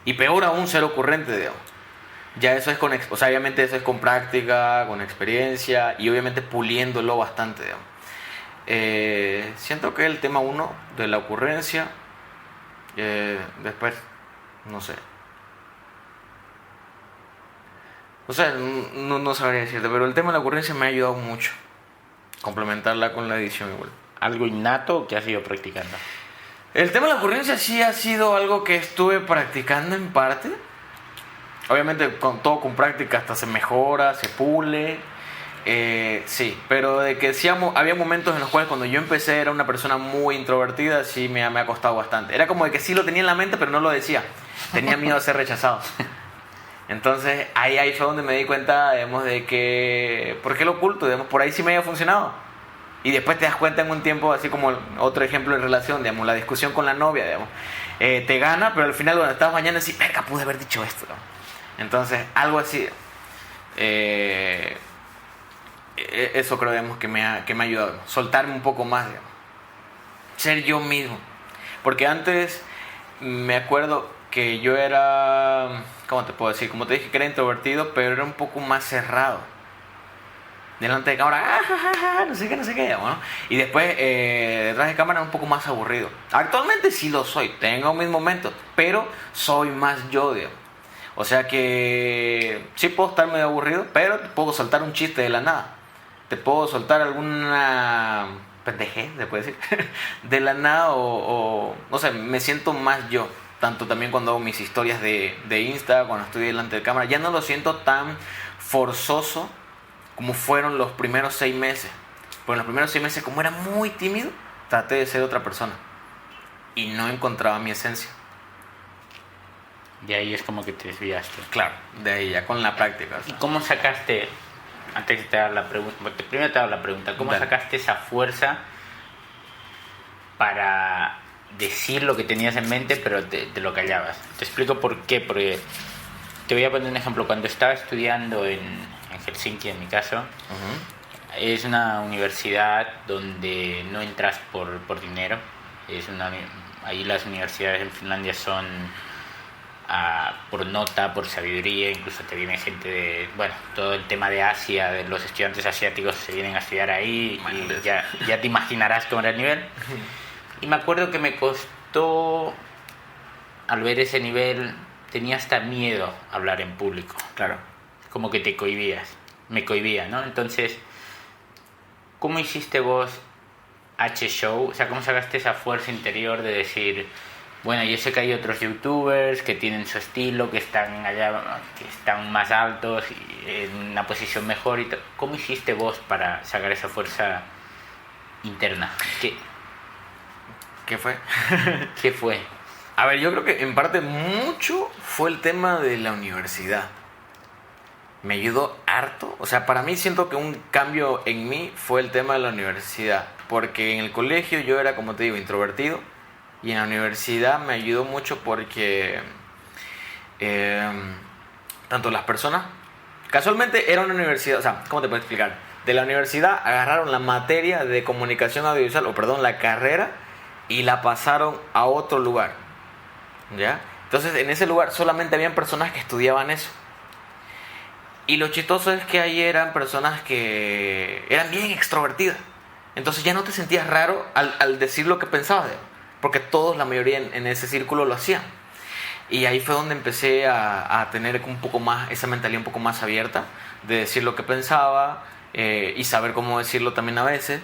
C: Y peor aún, ser ocurrente, digamos. Ya eso es o sea, obviamente eso es con práctica, con experiencia y obviamente puliéndolo bastante, digamos. Siento que el tema 1 de la ocurrencia, después, no sé, no sabría decirte, pero el tema de la ocurrencia me ha ayudado mucho, complementarla con la edición igual.
A: ¿Algo innato que has ido practicando?
C: El tema de la ocurrencia sí ha sido algo que estuve practicando en parte. Obviamente todo con práctica hasta se mejora, se pule. Sí, pero de que sí había momentos en los cuales cuando yo empecé era una persona muy introvertida, sí me ha costado bastante. Era como de que sí lo tenía en la mente, pero no lo decía. Tenía miedo a ser rechazado. Entonces ahí fue donde me di cuenta, digamos, de que ¿por qué lo oculto? Digamos, por ahí sí me había funcionado. Y después te das cuenta en un tiempo, así como otro ejemplo en relación, digamos, la discusión con la novia, digamos. Te gana, pero al final cuando estás mañana decís, verga, pude haber dicho esto, ¿no? Entonces, algo así. Eso creo, digamos, que me ha ayudado. Soltarme un poco más, digamos. Ser yo mismo. Porque antes me acuerdo que yo era, ¿cómo te puedo decir? Como te dije que era introvertido, pero era un poco más cerrado. Delante de cámara, no sé qué, digamos, ¿no? Y después, detrás de cámara, un poco más aburrido. Actualmente sí lo soy, tengo mis momentos, pero soy más yo, digamos. O sea que sí puedo estar medio aburrido, pero te puedo soltar un chiste de la nada. Te puedo soltar alguna pendejez, se puede decir, de la nada o sea, me siento más yo. Tanto también cuando hago mis historias de Insta, cuando estoy delante de cámara, ya no lo siento tan forzoso como fueron los primeros 6 meses. Porque en los primeros 6 meses, como era muy tímido, traté de ser otra persona. Y no encontraba mi esencia.
A: Y ahí es como que te desviaste.
C: Claro, de ahí ya con la práctica.
A: ¿Y cómo sacaste, antes que te haga la pregunta, porque primero te hago la pregunta, ¿cómo sacaste esa fuerza para decir lo que tenías en mente, pero te lo callabas? Te explico por qué. Porque te voy a poner un ejemplo. Cuando estaba estudiando en Helsinki, en mi caso, es una universidad donde no entras por dinero. Ahí las universidades en Finlandia son por nota, por sabiduría. Incluso te viene gente de, bueno, todo el tema de Asia, de los estudiantes asiáticos se vienen a estudiar ahí, y ya te imaginarás cómo era el nivel. Y me acuerdo que me costó, al ver ese nivel, tenía hasta miedo a hablar en público.
C: Claro.
A: Como que me cohibía, ¿no? Entonces, ¿cómo hiciste vos H-Show? O sea, ¿cómo sacaste esa fuerza interior de decir, bueno, yo sé que hay otros youtubers que tienen su estilo, que están allá, que están más altos y en una posición mejor y todo? ¿Cómo hiciste vos para sacar esa fuerza interna?
C: ¿Qué fue?
A: ¿Qué fue?
C: A ver, yo creo que en parte mucho fue el tema de la universidad. Me ayudó harto. O sea, para mí siento que un cambio en mí fue el tema de la universidad. Porque en el colegio yo era, como te digo, introvertido. Y en la universidad me ayudó mucho porque tanto las personas... Casualmente era una universidad, o sea, ¿cómo te puedo explicar? De la universidad agarraron la materia de comunicación audiovisual, la carrera, y la pasaron a otro lugar. ¿Ya? Entonces en ese lugar solamente habían personas que estudiaban eso. Y lo chistoso es que ahí eran personas que eran bien extrovertidas. Entonces ya no te sentías raro al decir lo que pensabas, porque todos, la mayoría en ese círculo lo hacían. Y ahí fue donde empecé a tener un poco más esa mentalidad un poco más abierta de decir lo que pensaba, y saber cómo decirlo también a veces.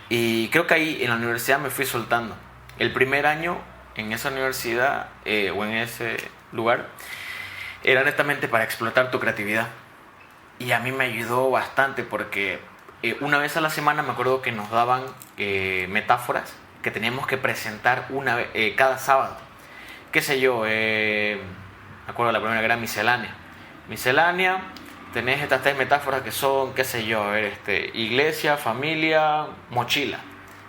C: Y creo que ahí en la universidad me fui soltando. El primer año en esa universidad o en ese lugar era netamente para explotar tu creatividad. Y a mí me ayudó bastante porque una vez a la semana me acuerdo que nos daban metáforas que teníamos que presentar cada sábado. Qué sé yo, me acuerdo la primera que era miscelánea. Miscelánea, tenés estas 3 metáforas que son, qué sé yo, iglesia, familia, mochila.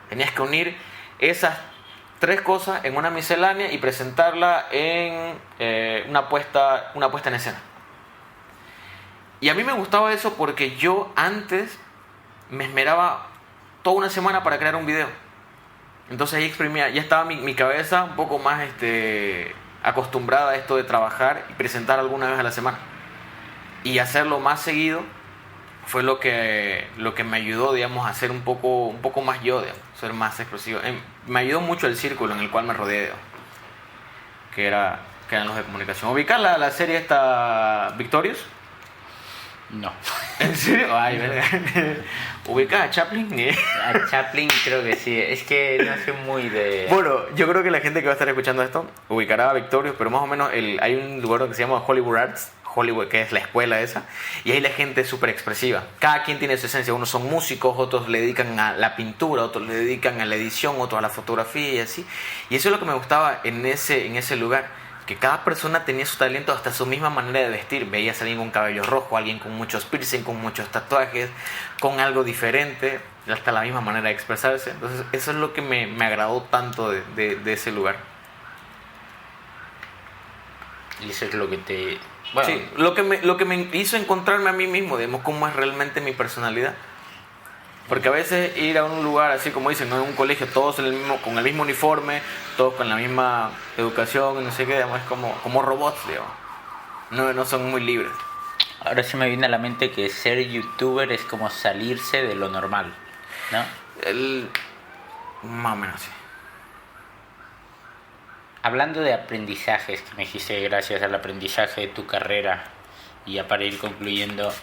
C: Tenías que unir esas 3 cosas en una miscelánea y presentarla en una puesta en escena. Y a mí me gustaba eso porque yo antes me esmeraba toda una semana para crear un video. Entonces ahí exprimía, ya estaba mi cabeza un poco más acostumbrada a esto de trabajar y presentar alguna vez a la semana. Y hacerlo más seguido fue lo que me ayudó, digamos, a ser un poco más yo, digamos, ser más expresivo. Me ayudó mucho el círculo en el cual me rodeé, digamos, que eran los de comunicación. ¿Ubicás la serie esta Victorious?
A: No.
C: ¿En serio? Ay, verga. ¿Ubicas a Chaplin?
A: A Chaplin creo que sí. Es que no soy muy de...
C: Bueno, yo creo que la gente que va a estar escuchando esto ubicará a Victorious, pero más o menos hay un lugar que se llama Hollywood Arts, Hollywood, que es la escuela esa, y ahí la gente es súper expresiva. Cada quien tiene su esencia. Unos son músicos, otros le dedican a la pintura, otros le dedican a la edición, otros a la fotografía y así. Y eso es lo que me gustaba en ese lugar, que cada persona tenía su talento, hasta su misma manera de vestir. Veías a alguien con cabello rojo, alguien con muchos piercing, con muchos tatuajes, con algo diferente, hasta la misma manera de expresarse. Entonces eso es lo que me agradó tanto de ese lugar.
A: Y eso es lo que te... Bueno,
C: sí, lo que me hizo encontrarme a mí mismo, digamos, cómo es realmente mi personalidad. Porque a veces ir a un lugar así como dicen, ¿no? En un colegio, todos con el mismo uniforme, todos con la misma educación, no sé qué, digamos, es como robots, digamos. No son muy libres.
A: ahora se me viene a la mente que ser youtuber es como salirse de lo normal, ¿no?
C: Más o menos, sí.
A: Hablando de aprendizajes, que me dijiste gracias al aprendizaje de tu carrera, y ya para ir concluyendo,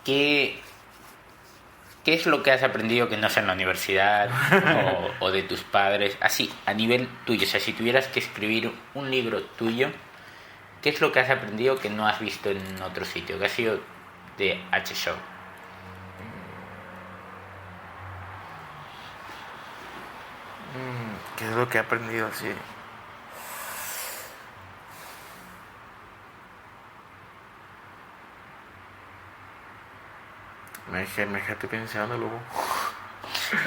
A: ¿qué es lo que has aprendido que no sea en la universidad o de tus padres? Así, a nivel tuyo, o sea, si tuvieras que escribir un libro tuyo, ¿qué es lo que has aprendido que no has visto en otro sitio? Que ha sido de H-Show.
C: ¿Qué es lo que he aprendido así? Me dejaste pensando, luego.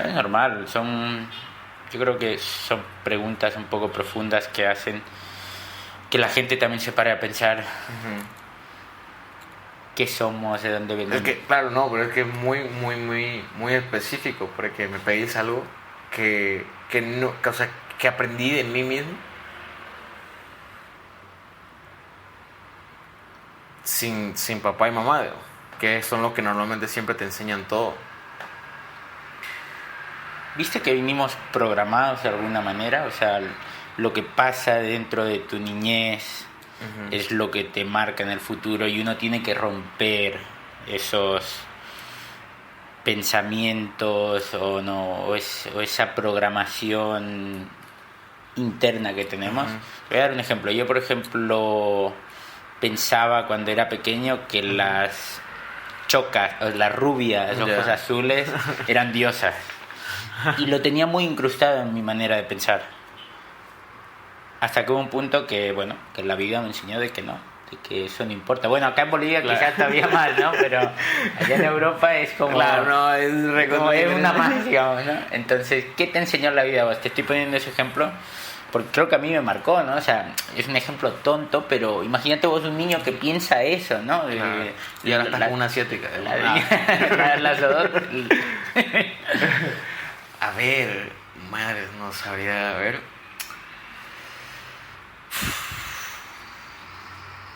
A: Es normal, yo creo que son preguntas un poco profundas que hacen que la gente también se pare a pensar qué somos, de dónde venimos.
C: Es que, claro, no, pero es que es muy específico, porque me pedís algo que no, o sea, que aprendí de mí mismo sin papá y mamá, digo, que son los que normalmente siempre te enseñan todo.
A: ¿Viste que vinimos programados de alguna manera? O sea, lo que pasa dentro de tu niñez es lo que te marca en el futuro, y uno tiene que romper esos pensamientos o esa programación interna que tenemos. Voy a dar un ejemplo. Yo, por ejemplo, pensaba cuando era pequeño que las chocas, o las rubias, los ojos azules, eran diosas. Y lo tenía muy incrustado en mi manera de pensar. Hasta que hubo un punto que la vida me enseñó de que no, de que eso no importa. Bueno, acá en Bolivia quizás todavía más, ¿no? Pero allá en Europa es como...
C: Claro, no,
A: es una más, digamos, ¿no? Entonces, ¿qué te enseñó la vida vos? Te estoy poniendo ese ejemplo porque creo que a mí me marcó, ¿no? O sea, es un ejemplo tonto, pero imagínate vos un niño que piensa eso, ¿no?
C: Claro. Y ahora estás con una asiática.
A: Las dos...
C: A ver, madre, no sabría, a ver.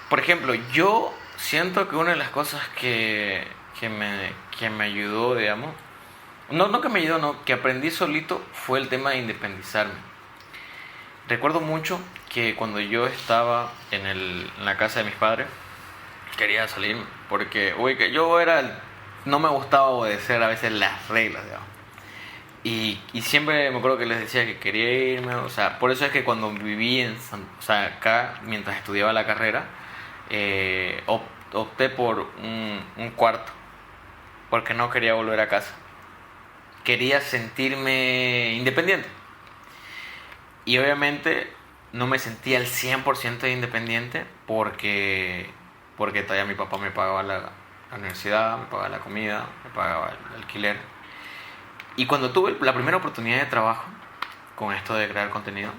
C: Por ejemplo, yo siento que una de las cosas que me ayudó, digamos, no que me ayudó, no, que aprendí solito, fue el tema de independizarme. Recuerdo mucho que cuando yo estaba en la casa de mis padres, quería salir porque no me gustaba obedecer a veces las reglas, digamos. Y siempre me acuerdo que les decía que quería irme, o sea, por eso es que cuando viví acá, mientras estudiaba la carrera, opté por un cuarto, porque no quería volver a casa. Quería sentirme independiente. Y obviamente no me sentía al 100% independiente porque todavía mi papá me pagaba la universidad, me pagaba la comida, me pagaba el alquiler. Y cuando tuve la primera oportunidad de trabajo con esto de crear contenido,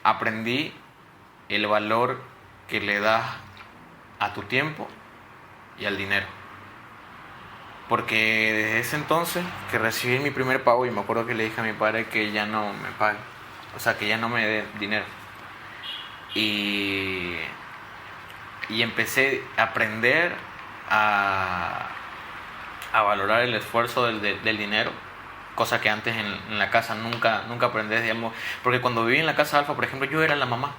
C: aprendí el valor que le das a tu tiempo y al dinero. Porque desde ese entonces que recibí mi primer pago, y me acuerdo que le dije a mi padre que ya no me pague, o sea, que ya no me dé dinero. Y empecé a aprender a valorar el esfuerzo del dinero, cosa que antes en la casa nunca aprendí, digamos, porque cuando viví en la casa Alfa, por ejemplo, yo era la mamá.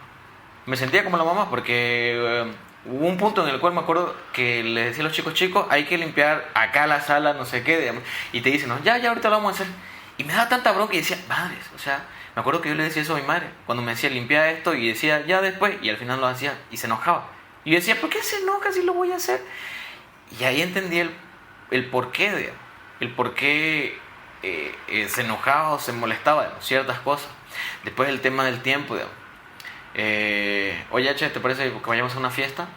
C: Me sentía como la mamá porque hubo un punto en el cual me acuerdo que le decía a los chicos, hay que limpiar acá la sala, no sé qué, digamos, y te dicen, no, ya ahorita lo vamos a hacer. Y me daba tanta bronca y decía, madres, o sea, me acuerdo que yo le decía eso a mi madre, cuando me decía limpia esto y decía, ya después, y al final lo hacía y se enojaba. Y yo decía, ¿por qué se enoja si lo voy a hacer? Y ahí entendí el porqué, digamos, el porqué se enojaba o se molestaba, digamos, ciertas cosas. Después el tema del tiempo, digamos. Oye, H, ¿te parece que vayamos a una fiesta?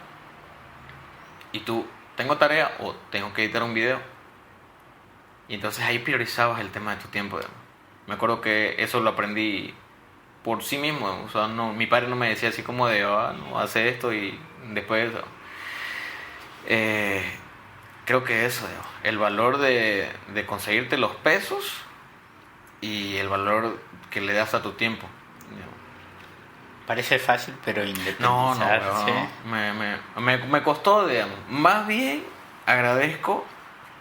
C: Y tú, ¿tengo tarea o tengo que editar un video? Y entonces ahí priorizabas el tema de tu tiempo, digamos. Me acuerdo que eso lo aprendí por sí mismo, o sea, no, mi padre no me decía así como de, no, hace esto y después eso. Creo que eso, digamos, el valor de conseguirte los pesos y el valor que le das a tu tiempo, digamos.
A: Parece fácil, pero independizarse...
C: Me costó, digamos. Más bien agradezco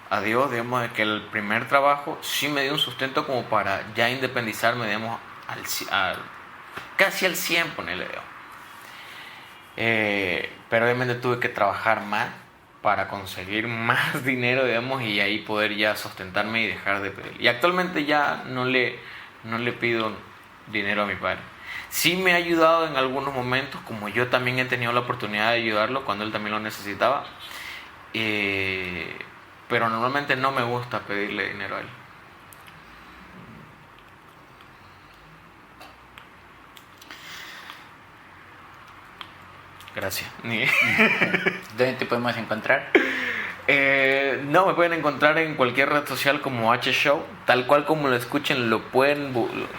C: a Dios, digamos, de que el primer trabajo sí me dio un sustento como para ya independizarme, digamos, casi al 100, ponele, digamos. Pero obviamente tuve que trabajar más para conseguir más dinero, digamos, y ahí poder ya sustentarme y dejar de pedir. Y actualmente ya no le pido dinero a mi padre. Sí me ha ayudado en algunos momentos, como yo también he tenido la oportunidad de ayudarlo cuando él también lo necesitaba. Pero normalmente no me gusta pedirle dinero a él. Gracias.
A: ¿Dónde te podemos encontrar?
C: No, me pueden encontrar en cualquier red social como H Show, tal cual como lo escuchen, lo pueden...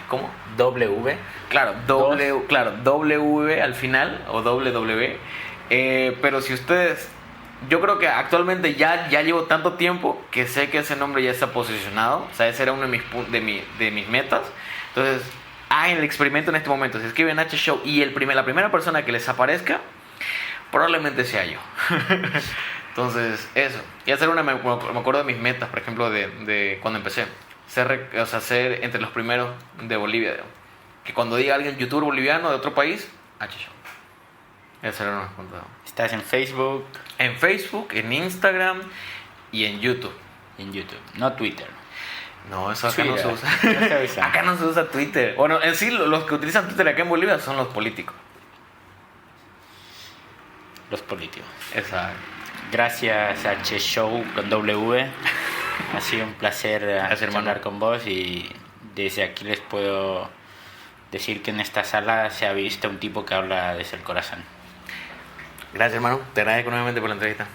C: ¿Cómo?
A: W.
C: Claro, W al final, o W. Pero si ustedes... Yo creo que actualmente ya llevo tanto tiempo que sé que ese nombre ya está posicionado. O sea, ese era uno de mis metas. Entonces, hagan el experimento en este momento. Si escriben H Show y la primera persona que les aparezca, probablemente sea yo. Entonces, eso. Y hacer me acuerdo de mis metas, por ejemplo, de cuando empecé. Ser entre los primeros de Bolivia. Digamos. Que cuando diga alguien youtuber boliviano de otro país, H Show. Eso era una punto.
A: ¿Estás en Facebook?
C: En Facebook, en Instagram y en YouTube.
A: En YouTube, no Twitter.
C: No, eso acá no se usa.
A: No
C: acá no se usa Twitter. Bueno, en sí, los que utilizan Twitter acá en Bolivia son los políticos.
A: Los políticos.
C: Exacto.
A: Gracias a H Show con W. Ha sido un placer hablar con vos y desde aquí les puedo decir que en esta sala se ha visto un tipo que habla desde el corazón.
C: Gracias, hermano. Te agradezco nuevamente por la entrevista.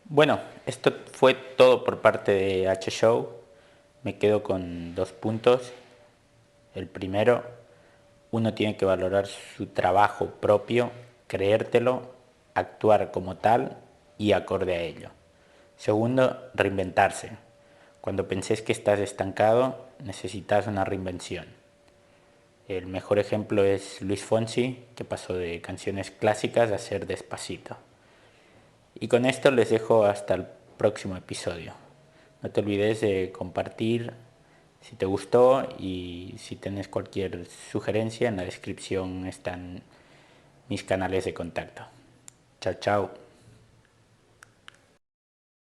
A: Bueno, esto fue todo por parte de H Show. Me quedo con 2 puntos. El primero, uno tiene que valorar su trabajo propio, creértelo, actuar como tal y acorde a ello. Segundo, reinventarse. Cuando penses que estás estancado, necesitas una reinvención. El mejor ejemplo es Luis Fonsi, que pasó de canciones clásicas a ser Despacito. Y con esto les dejo hasta el próximo episodio. No te olvides de compartir si te gustó y si tienes cualquier sugerencia, en la descripción están mis canales de contacto. Chao, chao.